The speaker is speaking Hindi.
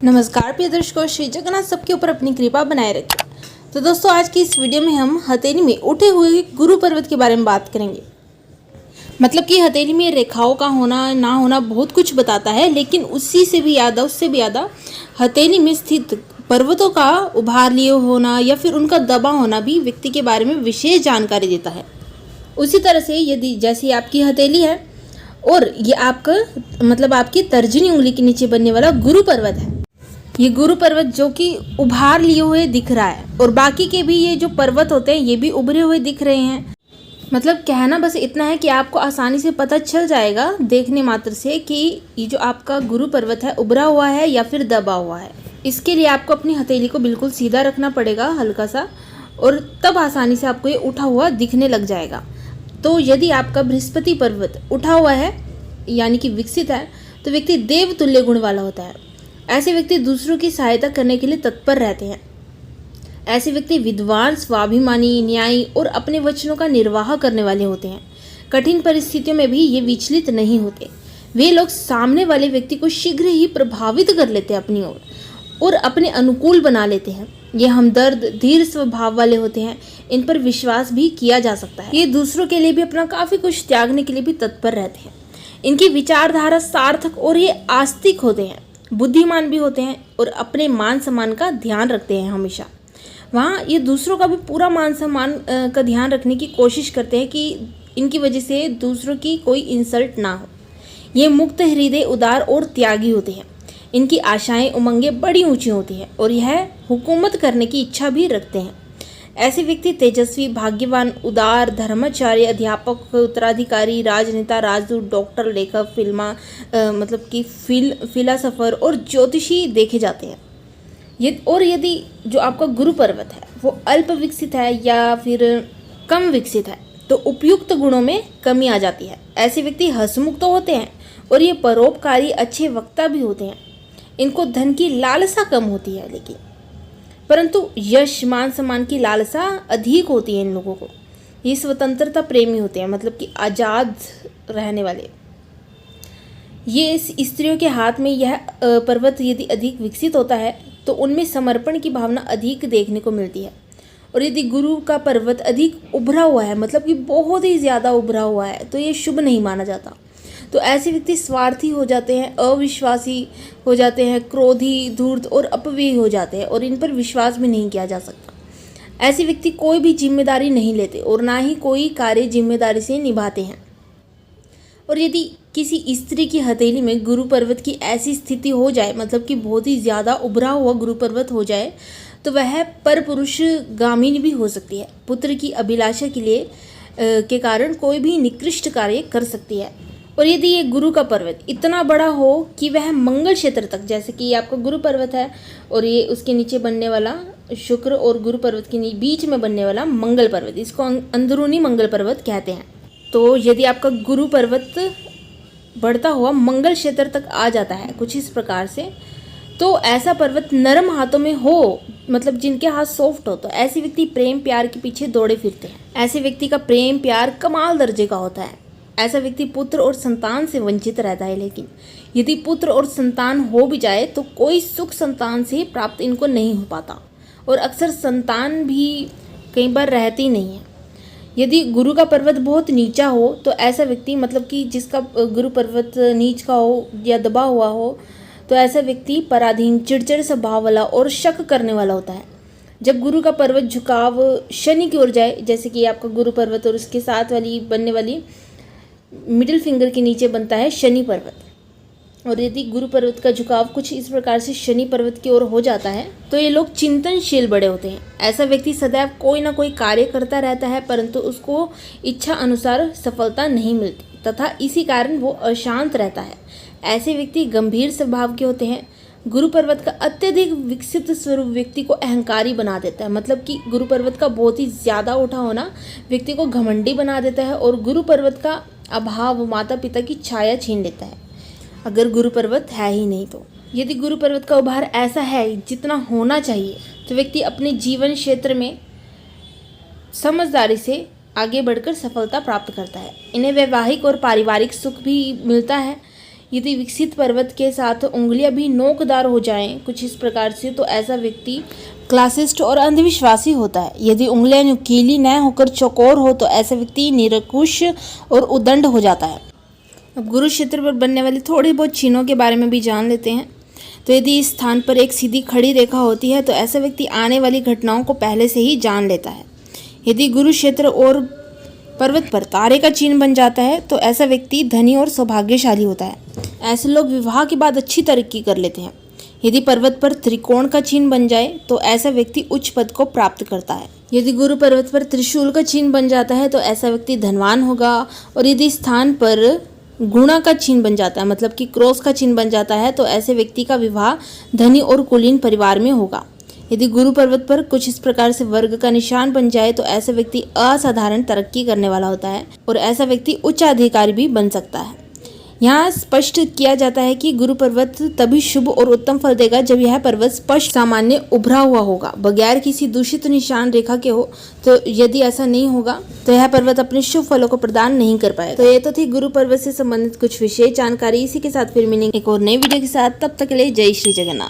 नमस्कार प्रिय दर्शकों, श्री जगन्नाथ सबके ऊपर अपनी कृपा बनाए रखे। तो दोस्तों, आज की इस वीडियो में हम हथेली में उठे हुए गुरु पर्वत के बारे में बात करेंगे। मतलब कि हथेली में रेखाओं का होना ना होना बहुत कुछ बताता है, लेकिन उससे भी ज़्यादा हथेली में स्थित पर्वतों का उभार लिए होना या फिर उनका दबा होना भी व्यक्ति के बारे में विशेष जानकारी देता है। उसी तरह से यदि जैसे आपकी हथेली है और ये आपका मतलब आपकी तर्जनी उंगली के नीचे बनने वाला गुरु पर्वत है, ये गुरु पर्वत जो कि उभार लिए हुए दिख रहा है, और बाकी के भी ये जो पर्वत होते हैं ये भी उभरे हुए दिख रहे हैं। मतलब कहना बस इतना है कि आपको आसानी से पता चल जाएगा देखने मात्र से कि ये जो आपका गुरु पर्वत है उभरा हुआ है या फिर दबा हुआ है। इसके लिए आपको अपनी हथेली को बिल्कुल सीधा रखना पड़ेगा हल्का सा, और तब आसानी से आपको ये उठा हुआ दिखने लग जाएगा। तो यदि आपका बृहस्पति पर्वत उठा हुआ है यानी कि विकसित है, तो व्यक्ति देव तुल्य गुण वाला होता है। ऐसे व्यक्ति दूसरों की सहायता करने के लिए तत्पर रहते हैं। ऐसे व्यक्ति विद्वान, स्वाभिमानी, न्यायी और अपने वचनों का निर्वाह करने वाले होते हैं। कठिन परिस्थितियों में भी ये विचलित नहीं होते। वे लोग सामने वाले व्यक्ति को शीघ्र ही प्रभावित कर लेते हैं अपनी ओर और अपने अनुकूल बना लेते हैं। ये हमदर्द, धीर स्वभाव वाले होते हैं। इन पर विश्वास भी किया जा सकता है। ये दूसरों के लिए भी अपना काफ़ी कुछ त्यागने के लिए भी तत्पर रहते हैं। इनकी विचारधारा सार्थक और ये आस्तिक होते हैं, बुद्धिमान भी होते हैं और अपने मान सम्मान का ध्यान रखते हैं हमेशा। वहाँ ये दूसरों का भी पूरा मान सम्मान का ध्यान रखने की कोशिश करते हैं कि इनकी वजह से दूसरों की कोई इंसल्ट ना हो। ये मुक्त हृदय, उदार और त्यागी होते हैं। इनकी आशाएं, उमंगें बड़ी ऊंची होती हैं और यह हुकूमत करने की इच्छा भी रखते हैं। ऐसे व्यक्ति तेजस्वी, भाग्यवान, उदार, धर्माचार्य, अध्यापक, उत्तराधिकारी, राजनेता, राजदूत, डॉक्टर, लेखक, मतलब कि फिलासफर और ज्योतिषी देखे जाते हैं। यदि जो आपका गुरु पर्वत है वो अल्प विकसित है या फिर कम विकसित है, तो उपयुक्त गुणों में कमी आ जाती है। ऐसे व्यक्ति हंसमुख तो होते हैं और ये परोपकारी, अच्छे वक्ता भी होते हैं। इनको धन की लालसा कम होती है, लेकिन परंतु यश, मान सम्मान की लालसा अधिक होती है इन लोगों को। ये स्वतंत्रता प्रेमी होते हैं, मतलब कि आज़ाद रहने वाले। ये स्त्रियों के हाथ में यह पर्वत यदि अधिक विकसित होता है तो उनमें समर्पण की भावना अधिक देखने को मिलती है। और यदि गुरु का पर्वत अधिक उभरा हुआ है, मतलब कि बहुत ही ज़्यादा उभरा हुआ है, तो ये शुभ नहीं माना जाता। तो ऐसे व्यक्ति स्वार्थी हो जाते हैं, अविश्वासी हो जाते हैं, क्रोधी, धूर्त और अपव्ययी हो जाते हैं, और इन पर विश्वास भी नहीं किया जा सकता। ऐसे व्यक्ति कोई भी जिम्मेदारी नहीं लेते और ना ही कोई कार्य जिम्मेदारी से निभाते हैं। और यदि किसी स्त्री की हथेली में गुरु पर्वत की ऐसी स्थिति हो जाए, मतलब कि बहुत ही ज़्यादा उभरा हुआ गुरु पर्वत हो जाए, तो वह पर पुरुष गामिनी भी हो सकती है। पुत्र की अभिलाषा के कारण कोई भी निकृष्ट कार्य कर सकती है। और यदि ये गुरु का पर्वत इतना बड़ा हो कि वह मंगल क्षेत्र तक, जैसे कि ये आपका गुरु पर्वत है और ये उसके नीचे बनने वाला शुक्र और गुरु पर्वत के बीच में बनने वाला मंगल पर्वत, इसको अंदरूनी मंगल पर्वत कहते हैं। तो यदि आपका गुरु पर्वत बढ़ता हुआ मंगल क्षेत्र तक आ जाता है कुछ इस प्रकार से, तो ऐसा पर्वत नरम हाथों में हो, मतलब जिनके हाथ सॉफ्ट हो, तो ऐसे व्यक्ति प्रेम प्यार के पीछे दौड़े फिरते हैं। ऐसे व्यक्ति का प्रेम प्यार कमाल दर्जे का होता है। ऐसा व्यक्ति पुत्र और संतान से वंचित रहता है, लेकिन यदि पुत्र और संतान हो भी जाए तो कोई सुख संतान से प्राप्त इनको नहीं हो पाता, और अक्सर संतान भी कई बार रहती नहीं है। यदि गुरु का पर्वत बहुत नीचा हो, तो ऐसा व्यक्ति, मतलब कि जिसका गुरु पर्वत नीच का हो या दबा हुआ हो, तो ऐसा व्यक्ति पराधीन, चिड़चिड़ स्वभाव वाला और शक करने वाला होता है। जब गुरु का पर्वत झुकाव शनि की ओर जाए, जैसे कि आपका गुरु पर्वत और उसके साथ वाली बनने वाली मिडिल फिंगर के नीचे बनता है शनि पर्वत, और यदि गुरु पर्वत का झुकाव कुछ इस प्रकार से शनि पर्वत की ओर हो जाता है, तो ये लोग चिंतनशील बड़े होते हैं। ऐसा व्यक्ति सदैव कोई ना कोई कार्य करता रहता है, परंतु उसको इच्छा अनुसार सफलता नहीं मिलती तथा इसी कारण वो अशांत रहता है। ऐसे व्यक्ति गंभीर स्वभाव के होते हैं। गुरु पर्वत का अत्यधिक विकसित स्वरूप व्यक्ति को अहंकारी बना देता है, मतलब कि गुरु पर्वत का बहुत ही ज़्यादा उठा होना व्यक्ति को घमंडी बना देता है, और गुरु पर्वत का अभाव माता पिता की छाया छीन लेता है, अगर गुरु पर्वत है ही नहीं तो। यदि गुरु पर्वत का उभार ऐसा है जितना होना चाहिए, तो व्यक्ति अपने जीवन क्षेत्र में समझदारी से आगे बढ़कर सफलता प्राप्त करता है। इन्हें वैवाहिक और पारिवारिक सुख भी मिलता है। यदि विकसित पर्वत के साथ उंगलियां भी नोकदार हो जाएं कुछ इस प्रकार से, तो ऐसा व्यक्ति क्लासिस्ट और अंधविश्वासी होता है। यदि उंगलियां नुकीली न होकर चौकोर हो, तो ऐसा व्यक्ति निरंकुश और उद्दंड हो जाता है। अब गुरु क्षेत्र पर बनने वाले थोड़े बहुत चिन्हों के बारे में भी जान लेते हैं। तो यदि इस स्थान पर एक सीधी खड़ी रेखा होती है, तो ऐसा व्यक्ति आने वाली घटनाओं को पहले से ही जान लेता है। यदि गुरु क्षेत्र और पर्वत पर तारे का चिन्ह बन जाता है, तो ऐसा व्यक्ति धनी और सौभाग्यशाली होता है। ऐसे लोग विवाह के बाद अच्छी तरक्की कर लेते हैं। यदि पर्वत पर त्रिकोण का चिन्ह बन जाए, तो ऐसा व्यक्ति उच्च पद को प्राप्त करता है। यदि गुरु पर्वत पर त्रिशूल का चिन्ह बन जाता है, तो ऐसा व्यक्ति धनवान होगा। और यदि स्थान पर गुणा का चिन्ह बन जाता है, मतलब कि क्रॉस का चिन्ह बन जाता है, तो ऐसे व्यक्ति का विवाह धनी और कुलीन परिवार में होगा। यदि गुरु पर्वत पर कुछ इस प्रकार से वर्ग का निशान बन जाए, तो ऐसा व्यक्ति असाधारण तरक्की करने वाला होता है और ऐसा व्यक्ति उच्च अधिकारी भी बन सकता है। यहाँ स्पष्ट किया जाता है कि गुरु पर्वत तभी शुभ और उत्तम फल देगा जब यह पर्वत स्पष्ट सामान्य उभरा हुआ होगा, बगैर किसी दूषित निशान रेखा के हो। तो यदि ऐसा नहीं होगा, तो यह पर्वत अपने शुभ फलों को प्रदान नहीं कर पाएगा। तो ये तो थी गुरु पर्वत से संबंधित कुछ विशेष जानकारी। इसी के साथ फिर मिलेंगे एक और नई वीडियो के साथ। तब तक के लिए जय श्री जगन्नाथ।